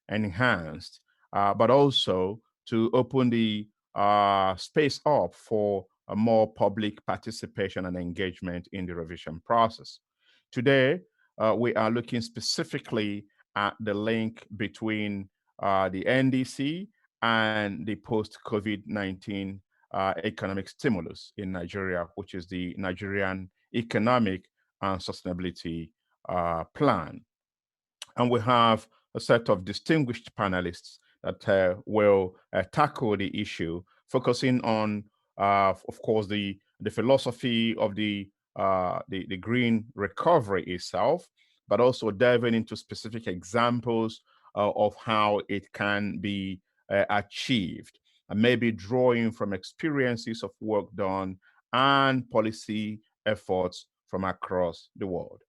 enhanced, but also to open the space up for a more public participation and engagement in the revision process. Today, we are looking specifically at the link between the NDC and the post-COVID-19 economic stimulus in Nigeria, which is the Nigerian Economic and Sustainability Plan. And we have a set of distinguished panelists that will tackle the issue, focusing on, of course, the philosophy of the green recovery itself, but also diving into specific examples of how it can be achieved, and maybe drawing from experiences of work done and policy efforts from across the world.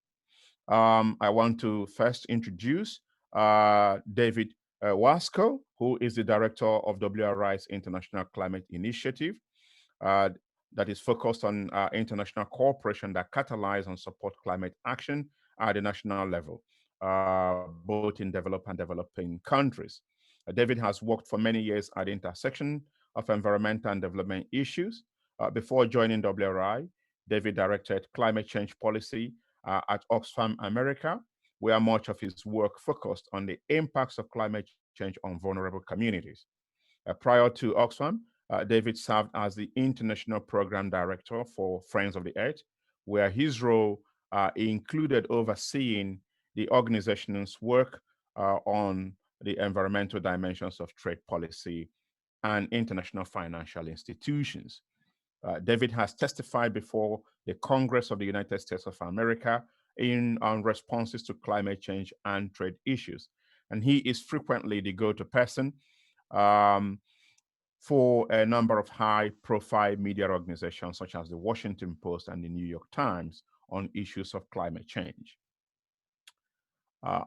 I want to first introduce David Wasco, who is the director of WRI's International Climate Initiative uh, that is focused on international cooperation that catalyze and support climate action at the national level, both in developed and developing countries. David has worked for many years at the intersection of environmental and development issues. Before joining WRI, David directed climate change policy at Oxfam America, where much of his work focused on the impacts of climate change on vulnerable communities. Prior to Oxfam, David served as the International Program Director for Friends of the Earth, where his role included overseeing the organization's work on the environmental dimensions of trade policy and international financial institutions. David has testified before the Congress of the United States of America in on responses to climate change and trade issues. And he is frequently the go-to person um, for a number of high-profile media organizations such as the Washington Post and the New York Times on issues of climate change.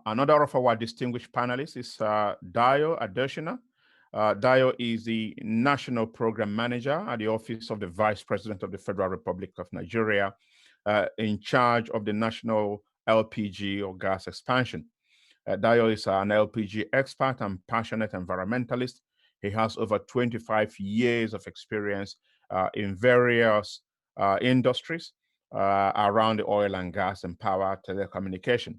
Another of our distinguished panelists is Dayo Adeshina. Dayo is the National Program Manager at the Office of the Vice President of the Federal Republic of Nigeria, in charge of the national LPG or gas expansion. Dayo is an LPG expert and passionate environmentalist. He has over 25 years of experience in various industries around the oil and gas and power telecommunication.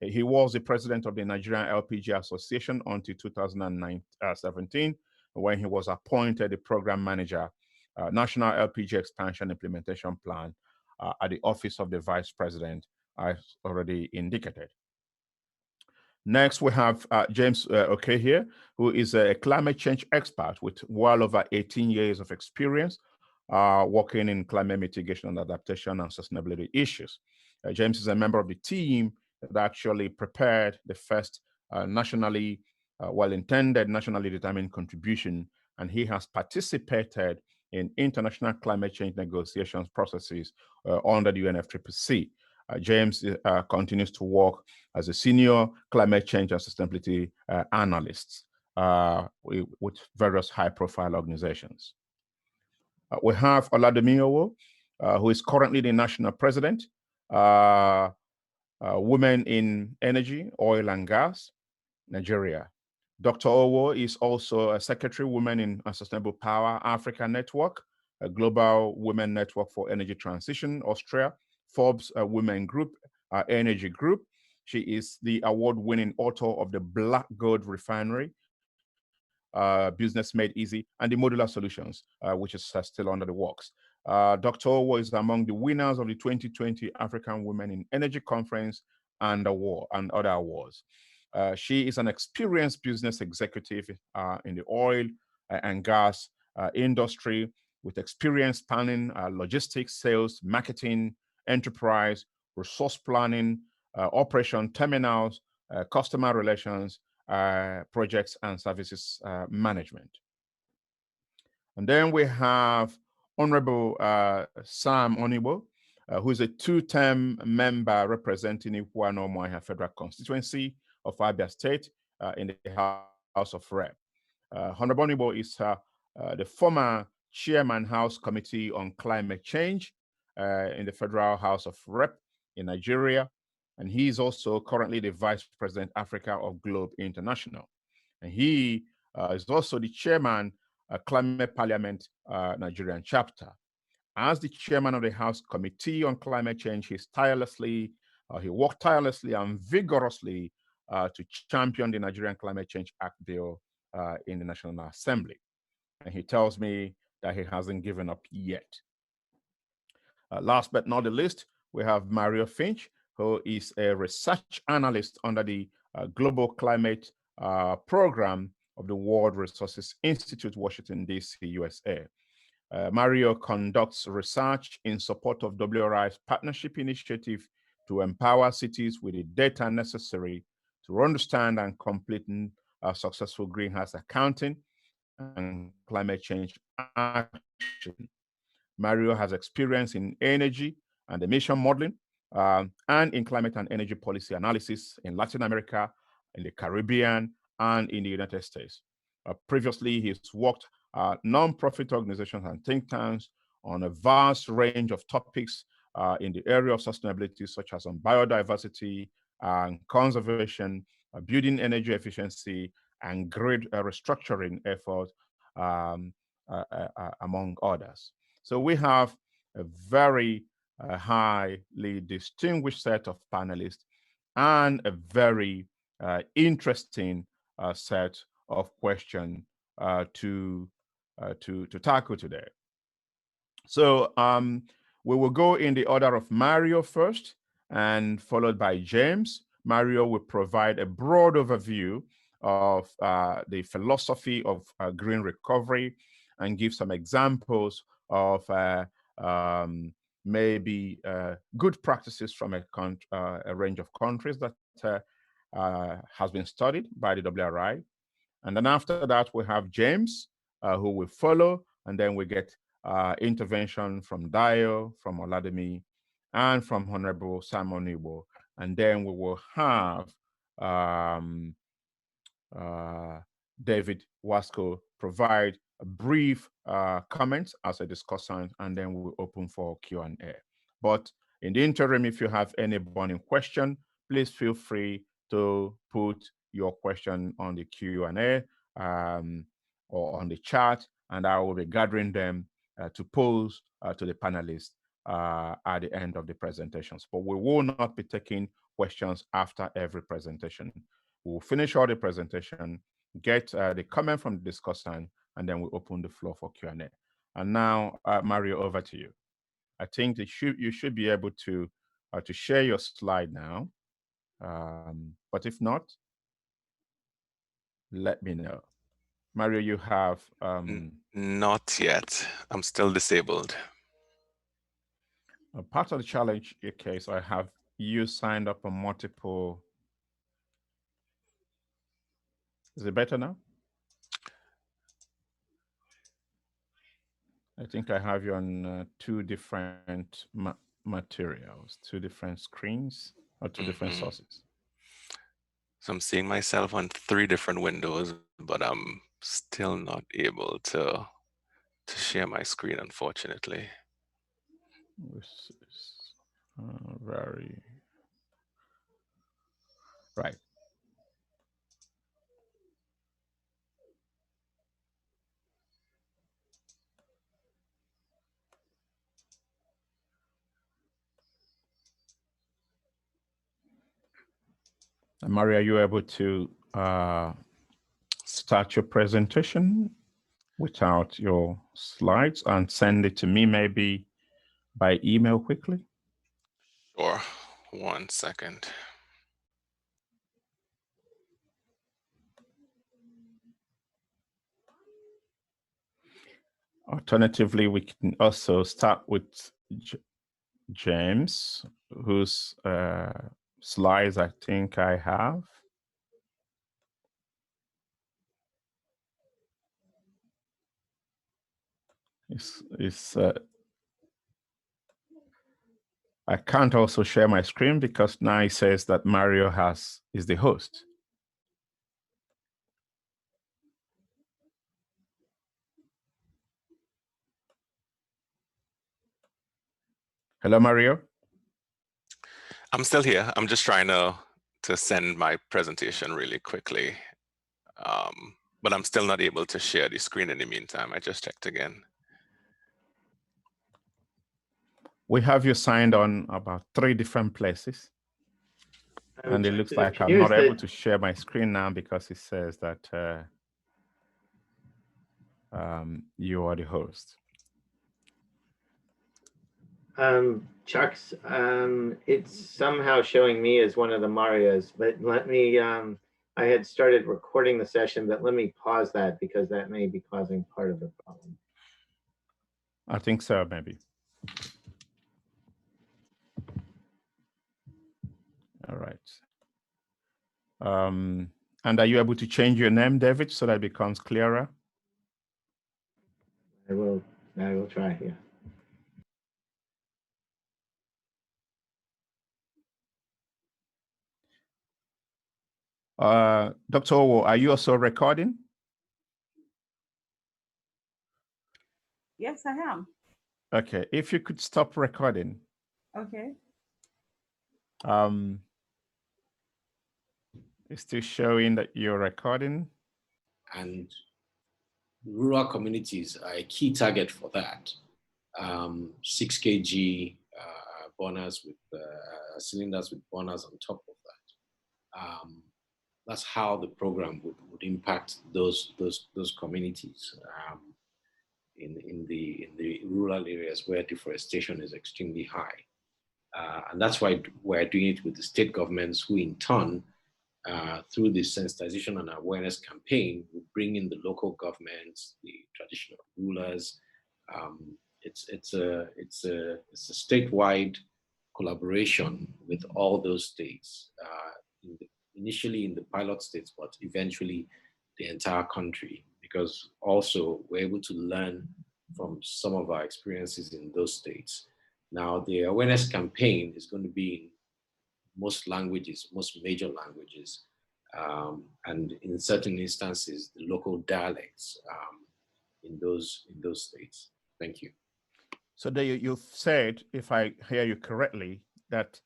He was the president of the Nigerian LPG Association until 2017, when he was appointed the program manager, National LPG Expansion Implementation Plan at the Office of the Vice President, as already indicated. Next, we have James Oke here, who is a climate change expert with well over 18 years of experience working in climate mitigation and adaptation and sustainability issues. James is a member of the team that actually prepared the first nationally well-intended, nationally determined contribution, and he has participated in international climate change negotiations processes under the UNFCCC. James continues to work as a senior climate change and sustainability analyst with various high-profile organizations. We have Olademi Owo, who is currently the national president, Women in Energy, Oil and Gas, Nigeria. Dr. Owo is also a secretary, Women in Sustainable Power Africa Network, a global women network for energy transition, Austria, Forbes Women Group, Energy Group. She is the award-winning author of The Black Gold Refinery, Business Made Easy, and the Modular Solutions, which is still under the works. Dr. Owo is among the winners of the 2020 African Women in Energy Conference and other awards. She is an experienced business executive in the oil and gas industry with experience spanning logistics, sales, marketing, enterprise, resource planning, operation terminals, customer relations, projects and services management. And then we have Honorable Sam Onibo, who is a two-term member representing Ikwa-Normoya Federal Constituency of Abia State in the House of Rep. Honorable Onibo is the former Chairman House Committee on Climate Change in the Federal House of Rep in Nigeria. and he is also currently the Vice President Africa of Globe International. And he is also the chairman, Climate Parliament Nigerian chapter. As the chairman of the House Committee on Climate Change, he worked tirelessly and vigorously to champion the Nigerian Climate Change Act bill in the National Assembly. And he tells me that he hasn't given up yet. Last but not the least, we have Mario Finch, who is a research analyst under the Global Climate Program of the World Resources Institute, Washington, D.C., USA. Mario conducts research in support of WRI's partnership initiative to empower cities with the data necessary to understand and complete successful greenhouse accounting and climate change action. Mario has experience in energy and emission modeling and in climate and energy policy analysis in Latin America, in the Caribbean, and in the United States. Previously, he's worked at nonprofit organizations and think tanks on a vast range of topics in the area of sustainability, such as on biodiversity and conservation, building energy efficiency, and grid restructuring efforts, among others. So we have a very highly distinguished set of panelists and a very interesting set of questions to tackle today. So we will go in the order of Mario first and followed by James. Mario will provide a broad overview of the philosophy of green recovery and give some examples of maybe good practices from a range of countries that has been studied by the WRI. And then after that, we have James, who will follow, and then we get intervention from Dio, from Olademi, and from Honorable Simon Iwo. And then we will have David Wasco provide a brief comments as a discussant, and then we'll open for Q&A. But in the interim, if you have any burning question, please feel free to put your question on the Q&A or on the chat, and I will be gathering them to pose to the panelists at the end of the presentations. But we will not be taking questions after every presentation. We'll finish all the presentation, get the comment from the discussant, and then we'll open the floor for Q&A. And now, Mario, over to you. I think you should be able to share your slide now. But if not, let me know. Mario, you have... Not yet. I'm still disabled. Part of the challenge case, I have you signed up on multiple... Is it better now? I think I have you on two different materials, two different screens, or two different sources. So I'm seeing myself on 3 different windows, but I'm still not able to share my screen, unfortunately. This is very... Right. And Maria, are you able to start your presentation without your slides and send it to me maybe by email quickly? Sure. 1 second. Alternatively, we can also start with James, whose slides I think I have. I can't also share my screen because now it says that Mario is the host. Hello, Mario. I'm still here. I'm just trying to send my presentation really quickly. But I'm still not able to share the screen in the meantime. I just checked again. We have you signed on about 3 different places. And it looks like I'm not able to share my screen now because it says that you are the host. Chuck's, it's somehow showing me as one of the Marias, but let me, I had started recording the session, but let me pause that because that may be causing part of the problem. I think so, maybe. All right. And are you able to change your name, David, so that it becomes clearer? I will try, yeah. Dr. Owo, are you also recording? Yes, I am. Okay, if you could stop recording. Okay. It's still showing that you're recording. And rural communities are a key target for that. 6 kg burners with cylinders with burners on top of that. That's how the program would impact those communities in the rural areas where deforestation is extremely high. And that's why we're doing it with the state governments, who in turn, through this sensitization and awareness campaign, we bring in the local governments, the traditional rulers. It's a statewide collaboration with all those states, initially in the pilot states, but eventually the entire country, because also we're able to learn from some of our experiences in those states. Now, the awareness campaign is going to be in most languages, most major languages, and in certain instances, the local dialects in those states. Thank you. So there you've said, if I hear you correctly, that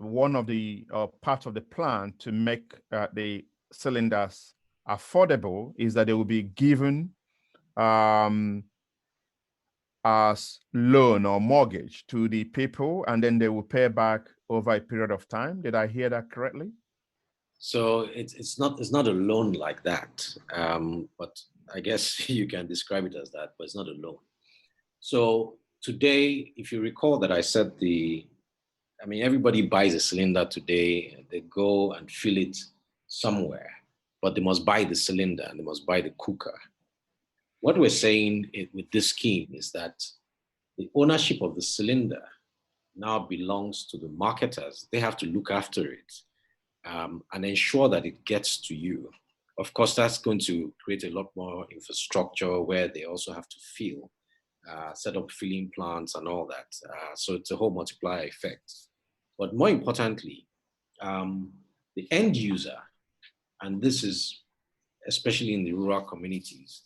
one of the part of the plan to make the cylinders affordable is that they will be given as loan or mortgage to the people, and then they will pay back over a period of time. Did I hear that correctly? So it's not a loan like that, but I guess you can describe it as that, but it's not a loan. So today, if you recall that I said everybody buys a cylinder today, they go and fill it somewhere, but they must buy the cylinder and they must buy the cooker. What we're saying with this scheme is that the ownership of the cylinder now belongs to the marketers. They have to look after it and ensure that it gets to you. Of course, that's going to create a lot more infrastructure where they also have to fill, set up filling plants and all that. So it's a whole multiplier effect. But more importantly, the end user, and this is especially in the rural communities,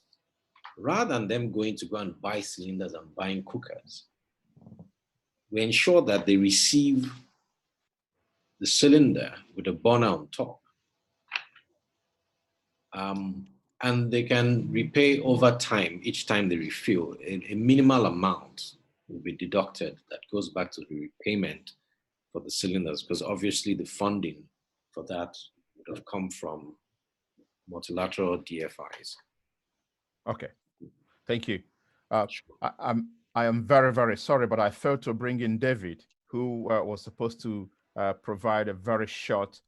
rather than them going to go and buy cylinders and buying cookers, we ensure that they receive the cylinder with a burner on top. And they can repay over time. Each time they refill, a minimal amount will be deducted that goes back to the repayment for the cylinders, because obviously the funding for that would have come from multilateral DFIs. Okay, thank you. I am very, very sorry, but I failed to bring in David, who was supposed to provide a very short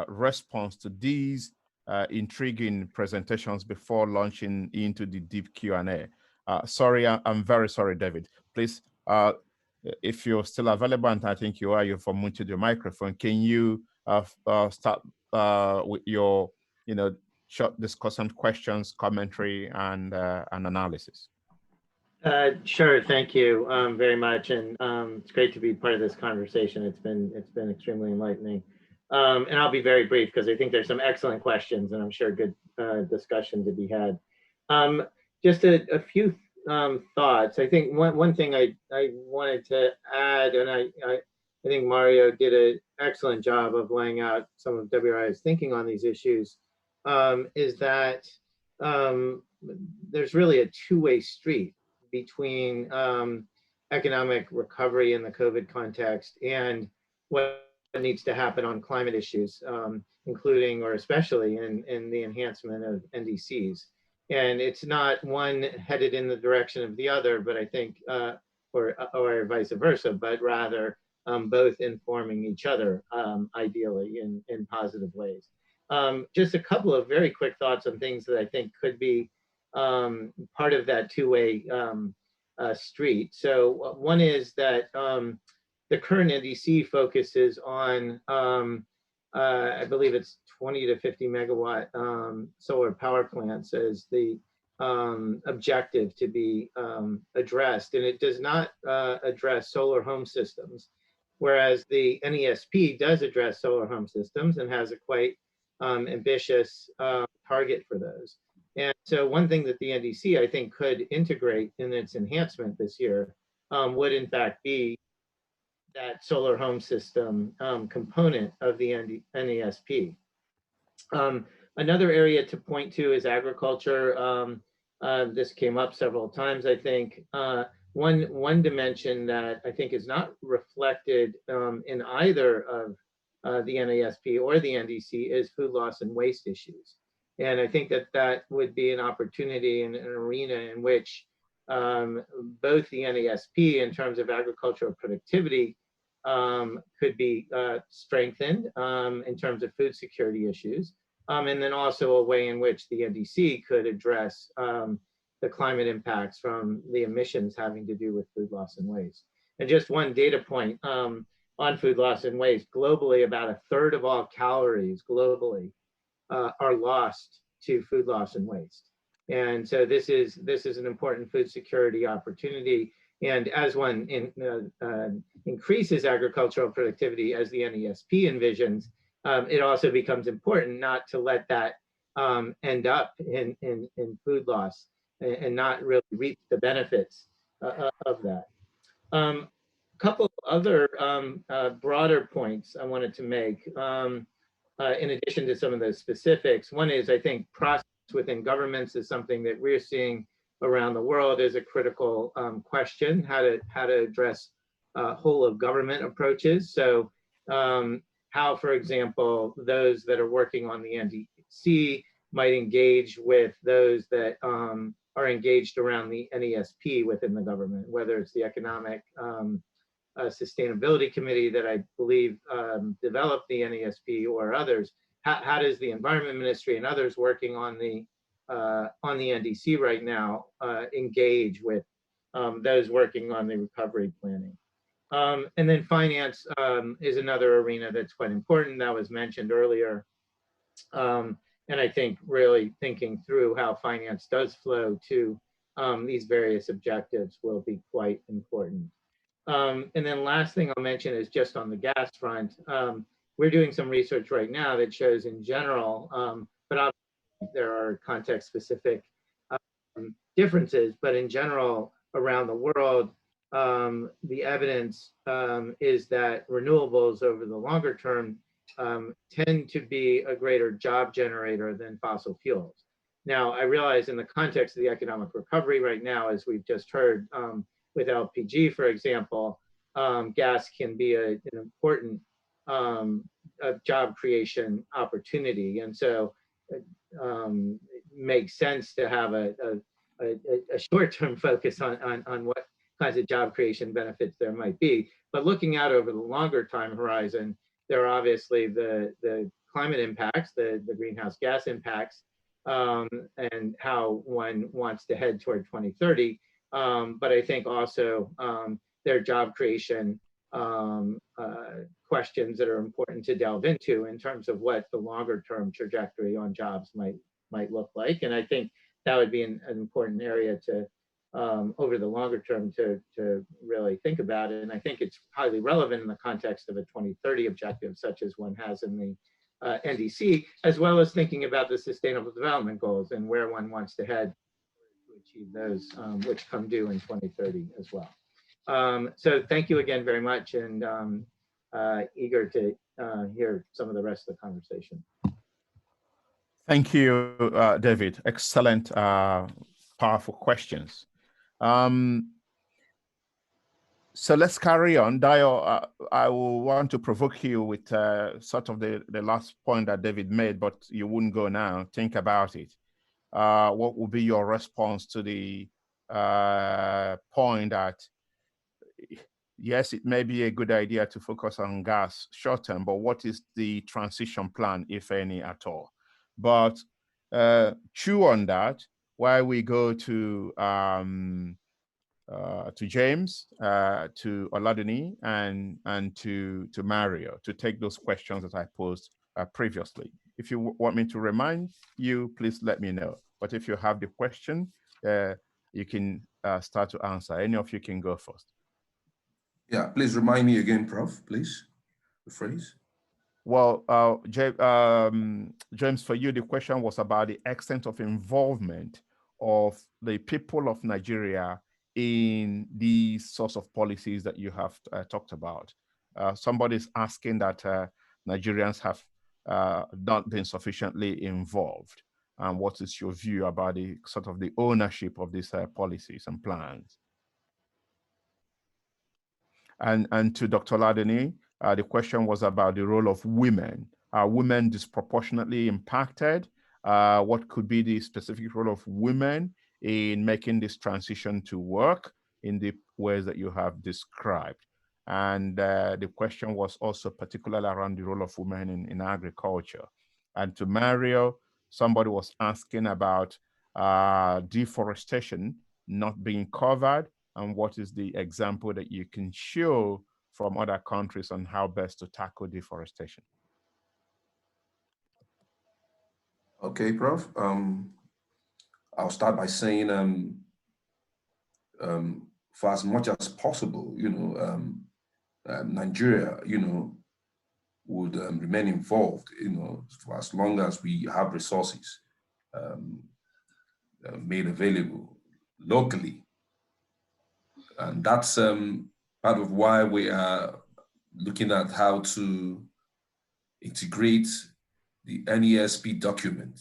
response to these intriguing presentations before launching into the deep Q&A. Sorry, I'm very sorry, David. Please, if you're still available, and I think you are, you've unmuted your microphone, can you start with your, short discussion, questions, commentary, and analysis? Sure, thank you very much, and it's great to be part of this conversation. It's been extremely enlightening, and I'll be very brief because I think there's some excellent questions, and I'm sure good discussion to be had. Just a few thoughts. I think one thing I wanted to add, and I think Mario did an excellent job of laying out some of WRI's thinking on these issues, is that there's really a two-way street between economic recovery in the COVID context and what needs to happen on climate issues, including or especially in the enhancement of NDCs. And it's not one headed in the direction of the other, but I think, or vice versa, but rather both informing each other, ideally in positive ways. Just a couple of very quick thoughts on things that I think could be part of that two-way street. So one is that the current NDC focuses on, I believe it's 20 to 50 megawatt solar power plants as the objective to be addressed. And it does not address solar home systems, whereas the NESP does address solar home systems and has a quite ambitious target for those. And so one thing that the NDC, I think, could integrate in its enhancement this year would in fact be that solar home system component of the NESP. Another area to point to is agriculture. This came up several times, I think. One dimension that I think is not reflected in either of the NASP or the NDC is food loss and waste issues. And I think that that would be an opportunity in an arena in which both the NASP in terms of agricultural productivity could be strengthened in terms of food security issues. And then also a way in which the NDC could address the climate impacts from the emissions having to do with food loss and waste. And just one data point on food loss and waste, globally, about a third of all calories globally are lost to food loss and waste. And so this is an important food security opportunity. And as one increases agricultural productivity, as the NESP envisions, it also becomes important not to let that end up in food loss and not really reap the benefits of that. A couple other broader points I wanted to make in addition to some of those specifics. One is, I think, process within governments is something that we're seeing around the world as a critical question, how to address whole of government approaches. So how, for example, those that are working on the NDC might engage with those that are engaged around the NESP within the government, whether it's the Economic Sustainability Committee that I believe developed the NESP or others. How does the Environment Ministry and others working on the NDC right now engage with those working on the recovery planning? And then finance is another arena that's quite important. That was mentioned earlier. And I think really thinking through how finance does flow to these various objectives will be quite important. And then last thing I'll mention is just on the gas front. We're doing some research right now that shows in general, but obviously there are context-specific differences, but in general around the world, the evidence is that renewables over the longer term tend to be a greater job generator than fossil fuels. Now, I realize in the context of the economic recovery right now, as we've just heard with LPG, for example, gas can be an important job creation opportunity. And so it makes sense to have a short-term focus on what kinds of job creation benefits there might be. But looking out over the longer time horizon, there are obviously the climate impacts, the greenhouse gas impacts, and how one wants to head toward 2030. But I think also there are job creation questions that are important to delve into in terms of what the longer term trajectory on jobs might look like. And I think that would be an important area to over the longer term to really think about it. And I think it's highly relevant in the context of a 2030 objective, such as one has in the NDC, as well as thinking about the Sustainable Development Goals and where one wants to head to achieve those, which come due in 2030 as well. So thank you again very much. And eager to hear some of the rest of the conversation. Thank you, David. Excellent, powerful questions. So let's carry on. Dio, I will want to provoke you with sort of the last point that David made, but you wouldn't go now. Think about it. What will be your response to the point that, yes, it may be a good idea to focus on gas short term, but what is the transition plan, if any, at all? But chew on that while we go to James, to Oladuni, and to Mario to take those questions that I posed previously. If you want me to remind you, please let me know. But if you have the question, you can start to answer. Any of you can go first. Yeah, please remind me again, Prof, please, the phrase. Well, James, for you, the question was about the extent of involvement of the people of Nigeria in these sorts of policies that you have talked about. Somebody's asking that Nigerians have not been sufficiently involved. And what is your view about the sort of the ownership of these policies and plans? And to Dr. Ladini, the question was about the role of women. Are women disproportionately impacted? What could be the specific role of women in making this transition to work in the ways that you have described? And the question was also particularly around the role of women in agriculture. And to Mario, somebody was asking about deforestation not being covered, and what is the example that you can show from other countries on how best to tackle deforestation? Okay, Prof. I'll start by saying, for as much as possible, Nigeria, would remain involved, for as long as we have resources made available locally. And that's part of why we are looking at how to integrate the NESP document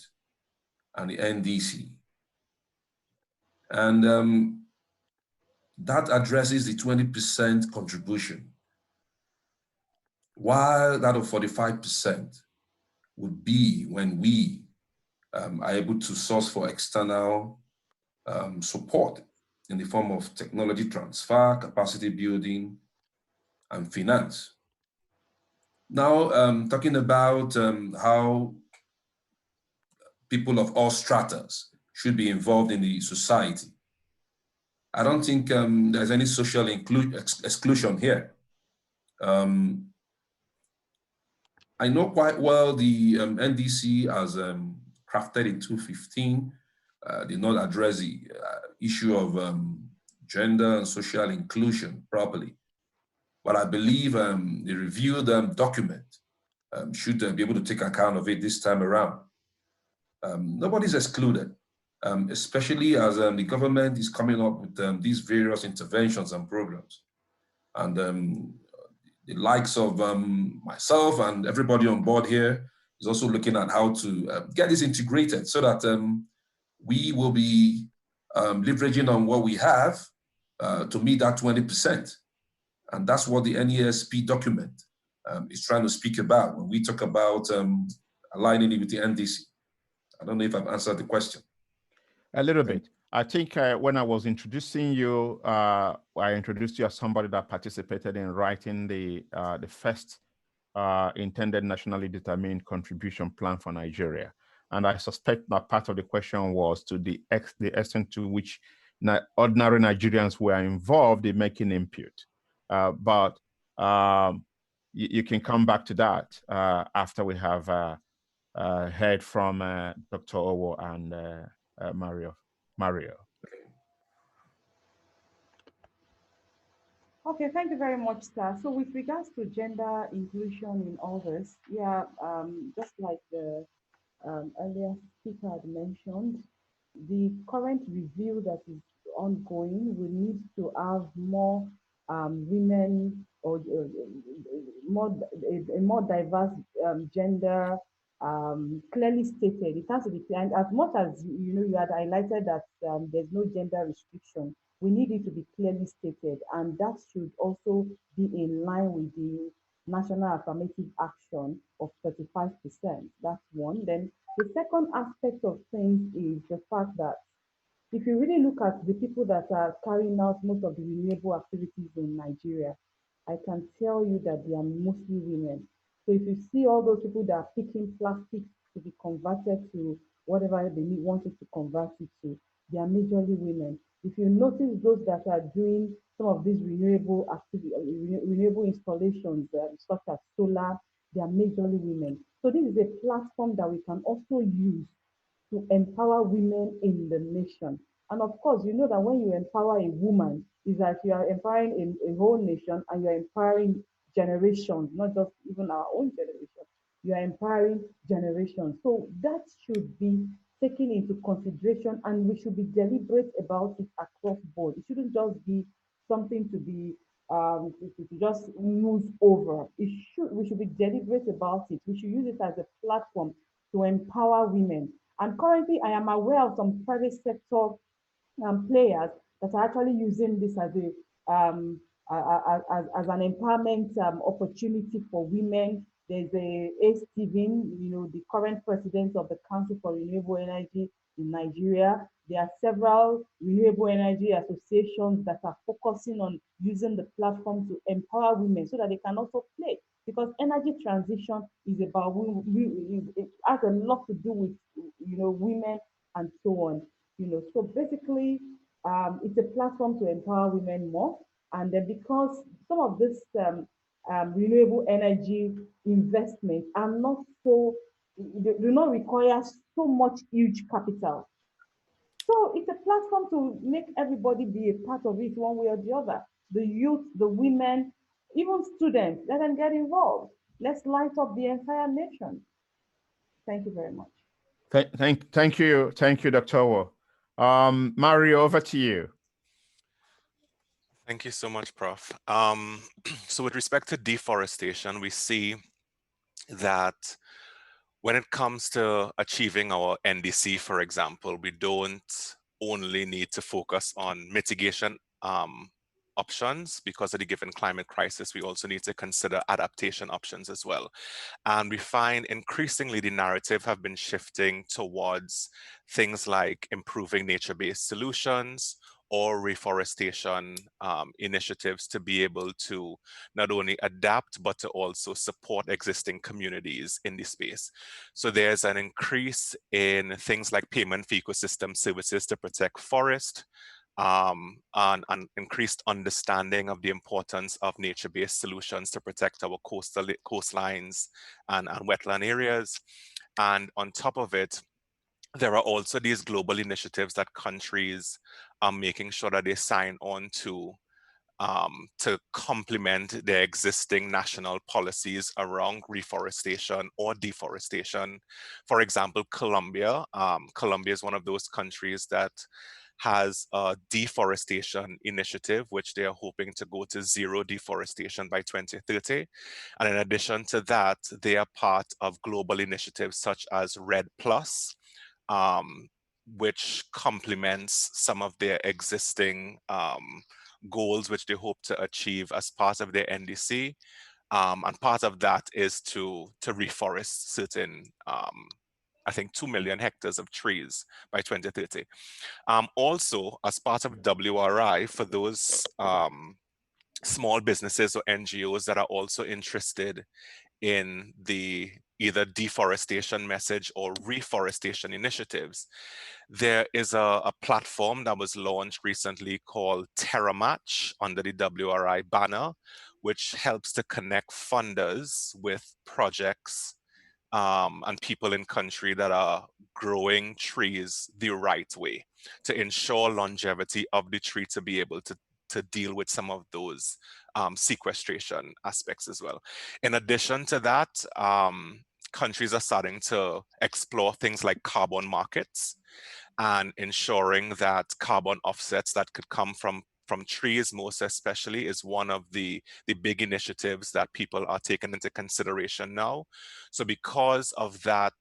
and the NDC. And that addresses the 20% contribution, while that of 45% would be when we are able to source for external support in the form of technology transfer, capacity building, and finance. Now, talking about how people of all stratas should be involved in the society, I don't think there's any social exclusion here. I know quite well the NDC, as crafted in 2015, did not address the issue of gender and social inclusion properly. But I believe the reviewed document should be able to take account of it this time around. Nobody's excluded, especially as the government is coming up with these various interventions and programs. And the likes of myself and everybody on board here is also looking at how to get this integrated so that we will be leveraging on what we have to meet that 20%. And that's what the NESP document is trying to speak about when we talk about aligning it with the NDC. I don't know if I've answered the question. A little bit. I think when I was introducing you, I introduced you as somebody that participated in writing the first intended nationally determined contribution plan for Nigeria. And I suspect that part of the question was to the extent to which ordinary Nigerians were involved in making input. But you can come back to that after we have heard from Dr. Owo and Mario. Okay, thank you very much, sir. So with regards to gender inclusion in all this, yeah, just like the earlier speaker had mentioned, the current review that is ongoing will need to have more women or more a more diverse gender, clearly stated. It has to be clear. And as much as you had highlighted that there's no gender restriction, we need it to be clearly stated, and that should also be in line with the national affirmative action of 35%. That's one. Then the second aspect of things is the fact that if you really look at the people that are carrying out most of the renewable activities in Nigeria, I can tell you that they are mostly women. So if you see all those people that are picking plastics to be converted to whatever they wanted to convert it to, they are majorly women. If you notice those that are doing some of these renewable activity, renewable installations, such as solar, they are majorly women. So this is a platform that we can also use to empower women in the nation. And of course, you know that when you empower a woman, is that you are empowering a whole nation and you're empowering generations, not just even our own generation. You are empowering generations. So that should be taken into consideration, and we should be deliberate about it across board. It shouldn't just be something to be to just move over. We should be deliberate about it. We should use it as a platform to empower women. And currently, I am aware of some private sector players that are actually using this as as an empowerment opportunity for women. There's a Stephen, the current president of the Council for Renewable Energy in Nigeria. There are several renewable energy associations that are focusing on using the platform to empower women so that they can also play. Because energy transition is about it has a lot to do with women and so on. So basically, it's a platform to empower women more. And then because some of this renewable energy investment are not they do not require so much huge capital. So it's a platform to make everybody be a part of it one way or the other. The youth, the women, even students, let them get involved. Let's light up the entire nation. Thank you very much. Thank you, Dr. Wo. Mario, over to you. Thank you so much, Prof. So with respect to deforestation, we see that when it comes to achieving our NDC, for example, we don't only need to focus on mitigation options because of the given climate crisis. We also need to consider adaptation options as well. And we find increasingly the narrative have been shifting towards things like improving nature-based solutions or reforestation initiatives to be able to not only adapt, but to also support existing communities in the space. So there's an increase in things like payment for ecosystem services to protect forest, and increased understanding of the importance of nature-based solutions to protect our coastlines and wetland areas. And on top of it, there are also these global initiatives that countries are making sure that they sign on to complement their existing national policies around reforestation or deforestation. For example, Colombia. Colombia is one of those countries that has a deforestation initiative, which they are hoping to go to zero deforestation by 2030. And in addition to that, they are part of global initiatives such as REDD+, which complements some of their existing goals, which they hope to achieve as part of their NDC. And part of that is to reforest certain, I think 2 million hectares of trees by 2030. Also, as part of WRI, for those small businesses or NGOs that are also interested in the either deforestation message or reforestation initiatives, there is a platform that was launched recently called TerraMatch under the WRI banner, which helps to connect funders with projects and people in country that are growing trees the right way to ensure longevity of the tree to be able to deal with some of those sequestration aspects as well. In addition to that, countries are starting to explore things like carbon markets and ensuring that carbon offsets that could come from from trees, most especially, is one of the big initiatives that people are taking into consideration now. So because of that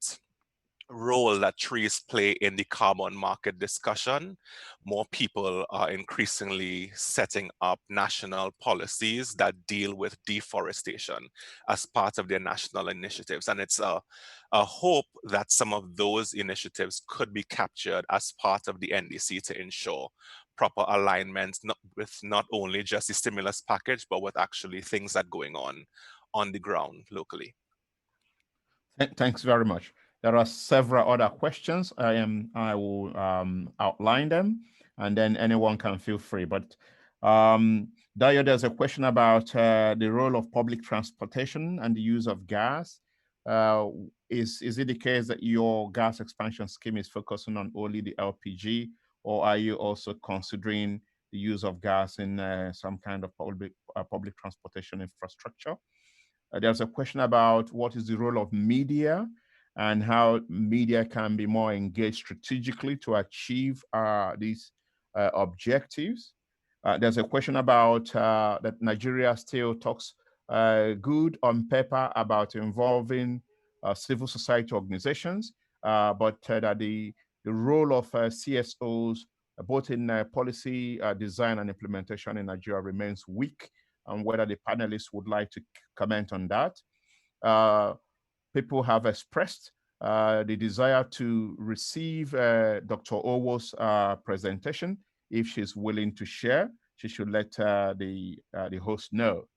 role that trees play in the carbon market discussion, more people are increasingly setting up national policies that deal with deforestation as part of their national initiatives. And it's a hope that some of those initiatives could be captured as part of the NDC to ensure proper alignment, with not only just the stimulus package, but with actually things that are going on the ground locally. Thanks very much. There are several other questions. I will outline them, and then anyone can feel free. But Dayo, there's a question about the role of public transportation and the use of gas. Is it the case that your gas expansion scheme is focusing on only the LPG, or are you also considering the use of gas in some kind of public transportation infrastructure? There's a question about what is the role of media and how media can be more engaged strategically to achieve these objectives. There's a question about that Nigeria still talks good on paper about involving civil society organizations, but that the role of CSOs, both in policy design and implementation in Nigeria, remains weak, and whether the panelists would like to comment on that. People have expressed the desire to receive Dr. Owo's presentation. If she's willing to share, she should let the host know.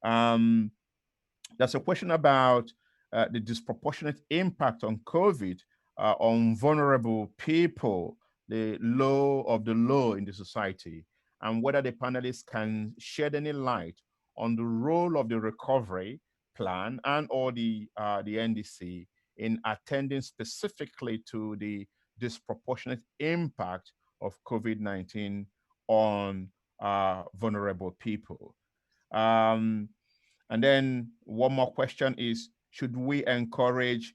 There's a question about the disproportionate impact on COVID on vulnerable people, the low of the low in the society, and whether the panelists can shed any light on the role of the recovery plan and or the NDC in attending specifically to the disproportionate impact of COVID-19 on vulnerable people. And then one more question is, should we encourage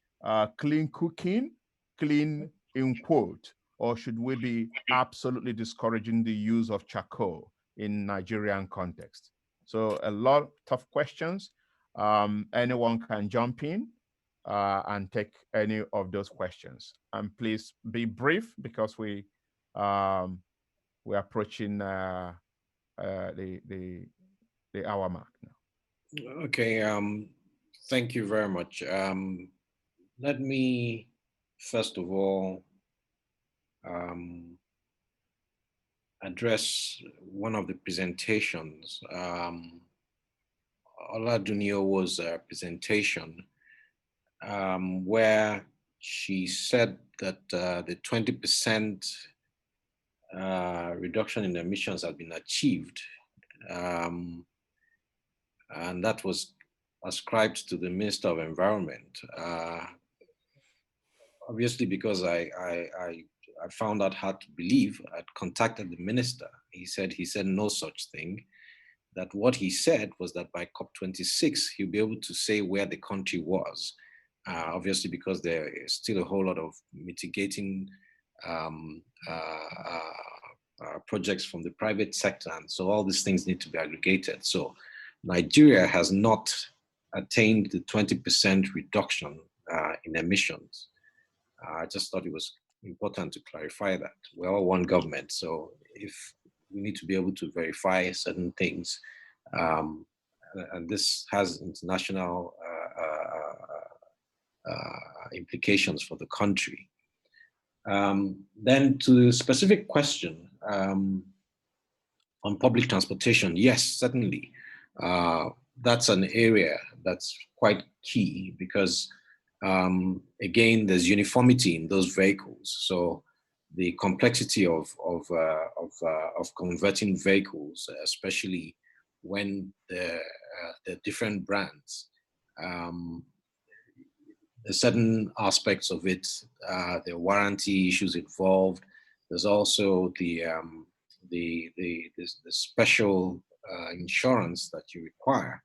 clean cooking, clean in quote, or should we be absolutely discouraging the use of charcoal in Nigerian context? So a lot of tough questions. Anyone can jump in and take any of those questions. And please be brief because we're approaching the hour mark now. Okay, thank you very much. Let me first of all address one of the presentations, Dunni's presentation, where she said that the 20% reduction in emissions had been achieved. And that was ascribed to the Minister of Environment. Obviously, because I found that hard to believe, I'd contacted the minister. He said no such thing. That what he said was that by COP26, he'll be able to say where the country was. Obviously, because there is still a whole lot of mitigating projects from the private sector. And so all these things need to be aggregated. So Nigeria has not attained the 20% reduction in emissions. I just thought it was important to clarify that. We're all one government, so if we need to be able to verify certain things, and this has international implications for the country. Then to the specific question on public transportation, yes, certainly. That's an area that's quite key because, again, there's uniformity in those vehicles. So the complexity of converting vehicles, especially when the different brands, there's certain aspects of it. There are warranty issues involved. There's also the special insurance that you require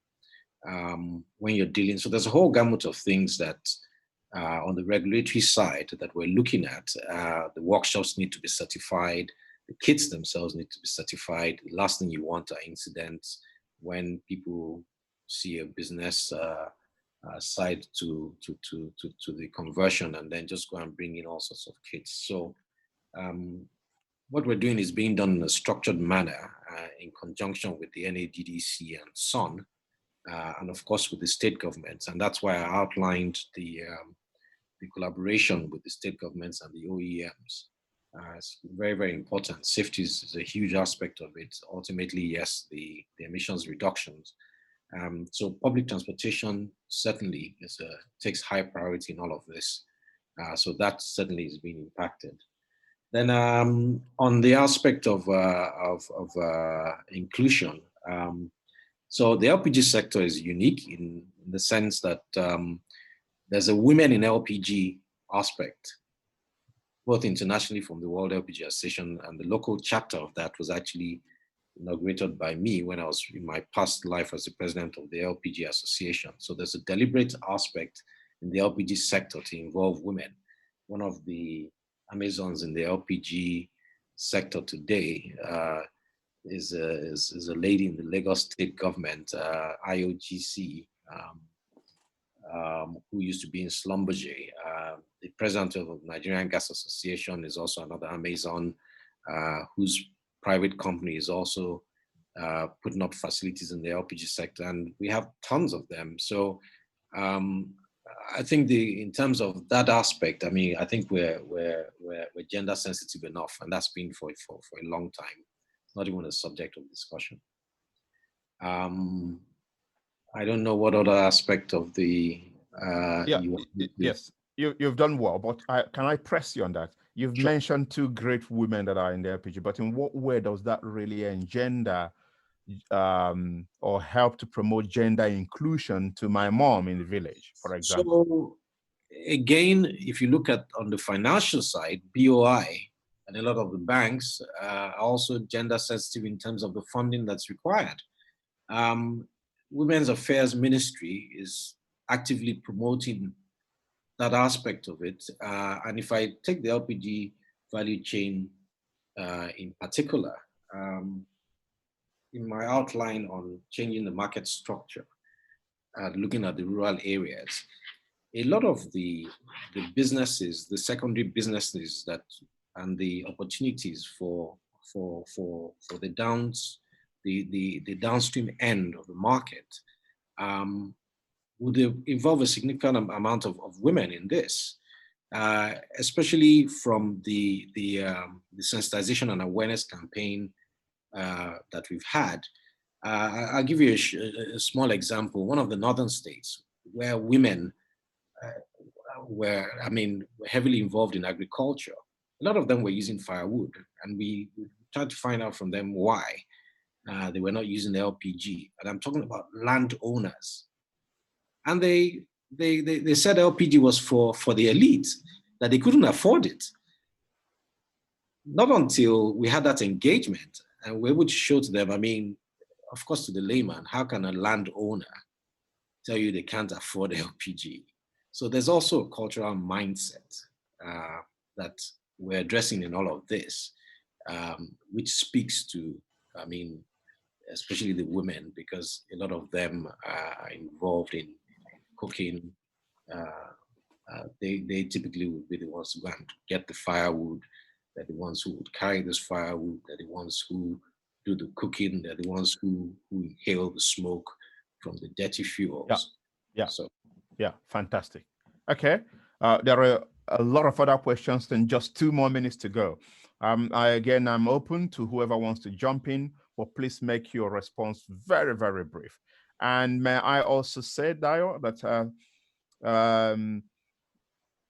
when you're dealing. So there's a whole gamut of things that on the regulatory side that we're looking at. The workshops need to be certified. The kits themselves need to be certified. The last thing you want are incidents when people see a business side to the conversion and then just go and bring in all sorts of kits. So what we're doing is being done in a structured manner in conjunction with the NADDC and SON, and of course with the state governments. And that's why I outlined the collaboration with the state governments and the OEMs. It's very, very important. Safety is a huge aspect of it. Ultimately, yes, the emissions reductions. So public transportation certainly takes high priority in all of this. So that certainly is being impacted. Then on the aspect of inclusion, so the LPG sector is unique in the sense that there's a women in LPG aspect, both internationally from the World LPG Association, and the local chapter of that was actually inaugurated by me when I was in my past life as the president of the LPG Association. So there's a deliberate aspect in the LPG sector to involve women. One of the Amazons in the LPG sector today is a lady in the Lagos state government, IOGC, who used to be in Schlumberger. The president of the Nigerian Gas Association is also another Amazon, whose private company is also putting up facilities in the LPG sector, and we have tons of them. So I think in terms of that aspect, I mean, I think we're gender sensitive enough, and that's been for a long time. It's not even a subject of discussion. I don't know what other aspect of the yes, you've done well, but can I press you on that? You've mentioned two great women that are in the LPG, but in what way does that really engender or help to promote gender inclusion to my mom in the village, for example? So again, if you look at on the financial side, BOI and a lot of the banks are also gender sensitive in terms of the funding that's required. Women's Affairs Ministry is actively promoting that aspect of it. And if I take the LPG value chain in particular, in my outline on changing the market structure, looking at the rural areas, a lot of the businesses, the secondary businesses and the opportunities for the downstream end of the market would involve a significant amount of women in this, especially from the sensitization and awareness campaign that we've had. I'll give you a small example. One of the northern states where women were heavily involved in agriculture. A lot of them were using firewood, and we tried to find out from them why they were not using LPG. And I'm talking about landowners. And they said LPG was for the elite, that they couldn't afford it. Not until we had that engagement and we were able to show to them, I mean, of course, to the layman, how can a landowner tell you they can't afford LPG? So there's also a cultural mindset that we're addressing in all of this, which speaks to, I mean, especially the women, because a lot of them are involved in cooking. They typically would be the ones who go and get the firewood. They're the ones who would carry this firewood. They're the ones who do the cooking. They're the ones who inhale the smoke from the dirty fuels. Yeah, fantastic. Okay, there are a lot of other questions and just 2 more minutes to go. I'm open to whoever wants to jump in, but please make your response very, very brief. And may I also say, Dio, that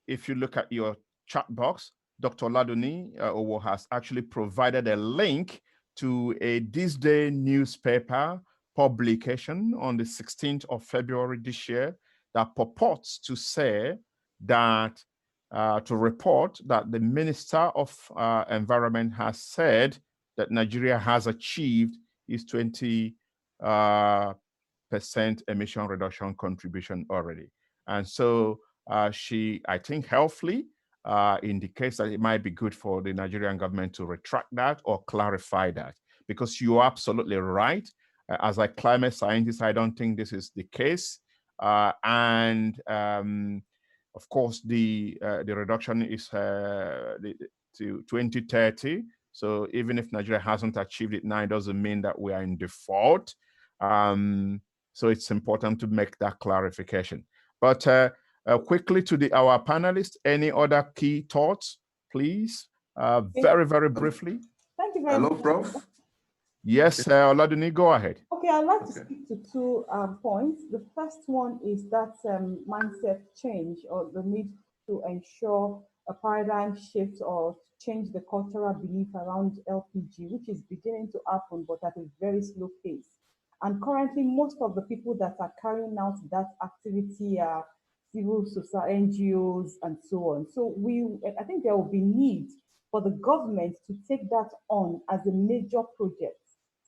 if you look at your chat box, Dr. Laduni Owo has actually provided a link to a This Day newspaper publication on the 16th of February this year that purports to say that, to report that the Minister of Environment has said that Nigeria has achieved its 20% emission reduction contribution already. And so she, I think, helpfully indicates that it might be good for the Nigerian government to retract that or clarify that. Because you're absolutely right. As a climate scientist, I don't think this is the case. Of course, the reduction is to 2030. So even if Nigeria hasn't achieved it now, it doesn't mean that we are in default. So it's important to make that clarification. But quickly to our panelists, any other key thoughts, please? Very, very briefly. Thank you very Hello, much. Prof. Yes, Oladuni, go ahead. Okay, I'd like to speak to two points. The first one is that mindset change, or the need to ensure a paradigm shift or change the cultural belief around LPG, which is beginning to happen, but at a very slow pace. And currently, most of the people that are carrying out that activity are civil society, NGOs, and so on. So I think there will be need for the government to take that on as a major project,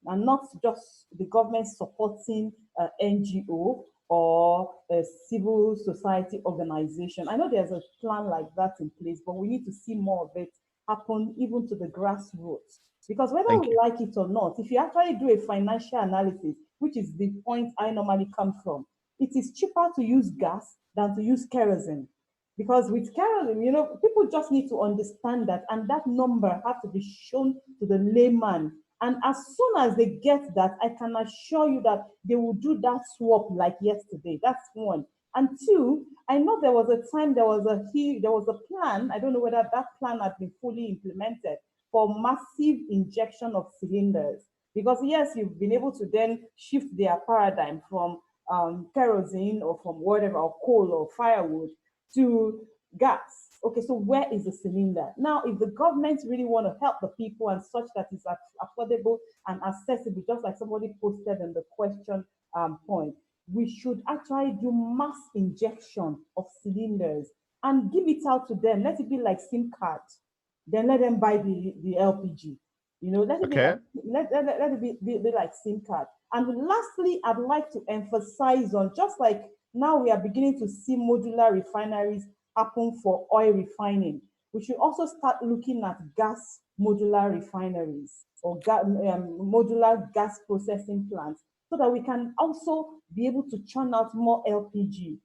and not just the government supporting an NGO or a civil society organization. I know there's a plan like that in place, but we need to see more of it happen even to the grassroots. Because whether we like it or not, if you actually do a financial analysis, which is the point I normally come from, it is cheaper to use gas than to use kerosene. Because with kerosene, people just need to understand that, and that number has to be shown to the layman. And as soon as they get that, I can assure you that they will do that swap like yesterday. That's one. And two, I know there was a time there was a plan. I don't know whether that plan had been fully implemented for massive injection of cylinders. Because yes, you've been able to then shift their paradigm from kerosene or from whatever, or coal or firewood, to gas. Okay, so where is the cylinder? Now, if the government really want to help the people and such that it's affordable and accessible, just like somebody posted in the question point, we should actually do mass injection of cylinders and give it out to them. Let it be like SIM cards. Then let them buy the LPG. Let it be like, let it be like SIM card. And lastly, I'd like to emphasize on, just like now we are beginning to see modular refineries happen for oil refining, we should also start looking at gas modular refineries or modular gas processing plants, so that we can also be able to churn out more LPG.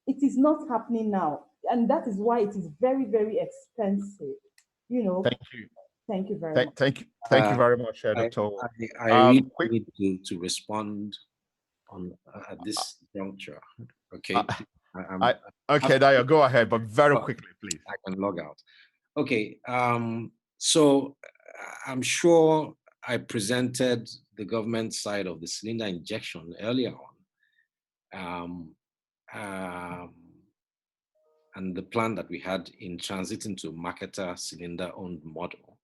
It is not happening now, and that is why it is very, very expensive. Thank you. Thank you very much. Thank you very much, Dr. I really need to respond on at this juncture. Okay. Okay, Dayo, go ahead, but very quickly, please. I can log out. Okay. So I'm sure I presented the government side of the cylinder injection earlier on, and the plan that we had in transiting to marketer cylinder-owned model,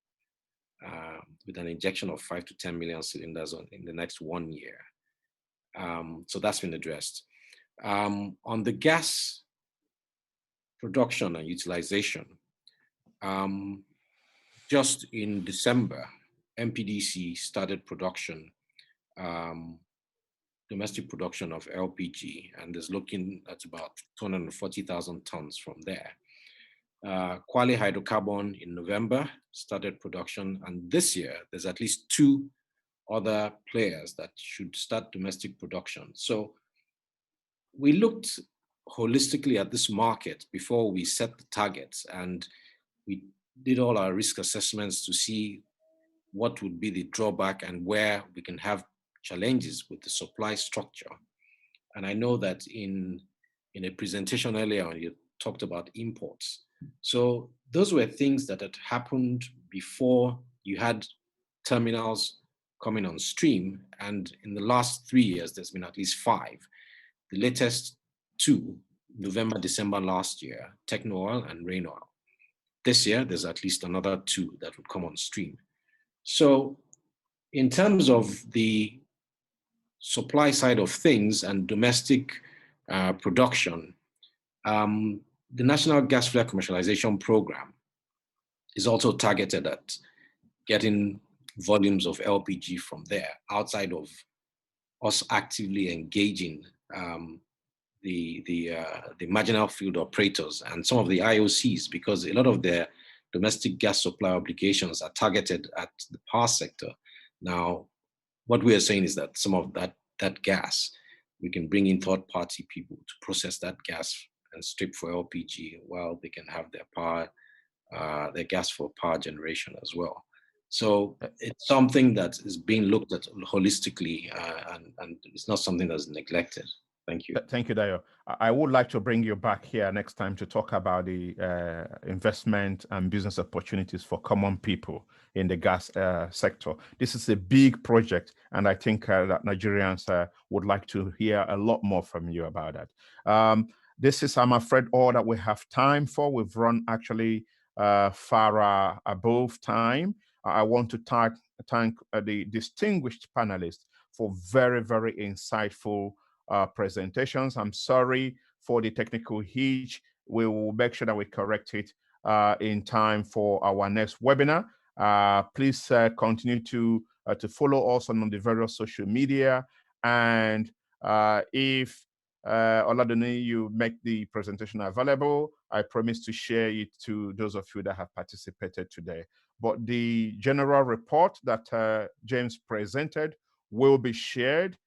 with an injection of 5 to 10 million cylinders in the next 1 year. So that's been addressed. On the gas production and utilization, just in December, MPDC started production, domestic production of LPG, and is looking at about 240,000 tons from there. Kwale Hydrocarbon in November started production, and this year there's at least 2 other players that should start domestic production. So we looked holistically at this market before we set the targets, and we did all our risk assessments to see what would be the drawback and where we can have challenges with the supply structure. And I know that in a presentation earlier on, you talked about imports. So those were things that had happened before you had terminals coming on stream. And in the last 3 years, there's been at least 5. The latest 2, November, December last year, Techno Oil and Rain Oil. This year, there's at least another 2 that would come on stream. So in terms of the supply side of things and domestic production, the National Gas Flare Commercialization Program is also targeted at getting volumes of LPG from there, outside of us actively engaging the marginal field operators and some of the IOCs, because a lot of their domestic gas supply obligations are targeted at the power sector. Now, what we are saying is that some of that gas, we can bring in third-party people to process that gas and strip for LPG, while they can have their power, their gas for power generation as well. So it's something that is being looked at holistically, and it's not something that's neglected. Thank you. Thank you, Dayo. I would like to bring you back here next time to talk about the investment and business opportunities for common people in the gas sector. This is a big project, and I think that Nigerians would like to hear a lot more from you about that. This is, I'm afraid, all that we have time for. We've run actually far above time. I want to thank the distinguished panelists for very, very insightful presentations. I'm sorry for the technical hitch. We will make sure that we correct it in time for our next webinar. Please continue to follow us on the various social media. And if Oladunni, you make the presentation available, I promise to share it to those of you that have participated today. But the general report that James presented will be shared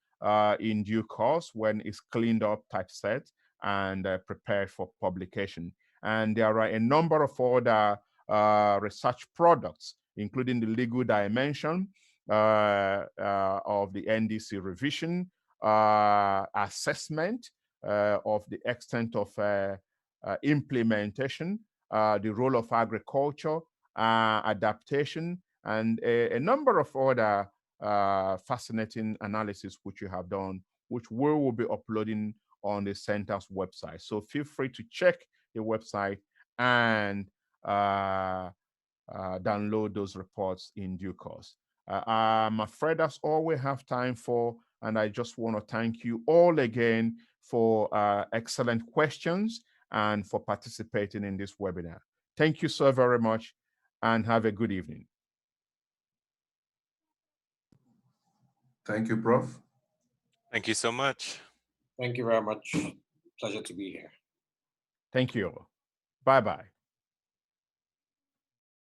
in due course when it's cleaned up, typeset, and prepared for publication. And there are a number of other research products, including the legal dimension of the NDC revision, assessment of the extent of implementation, the role of agriculture, adaptation, and a number of other fascinating analysis which you have done, which we will be uploading on the center's website. So feel free to check the website and download those reports in due course. I'm afraid that's all we have time for, and I just want to thank you all again for excellent questions and for participating in this webinar. Thank you so very much, and have a good evening. Thank you, Prof. Thank you so much. Thank you very much. Pleasure to be here. Thank you. Bye-bye.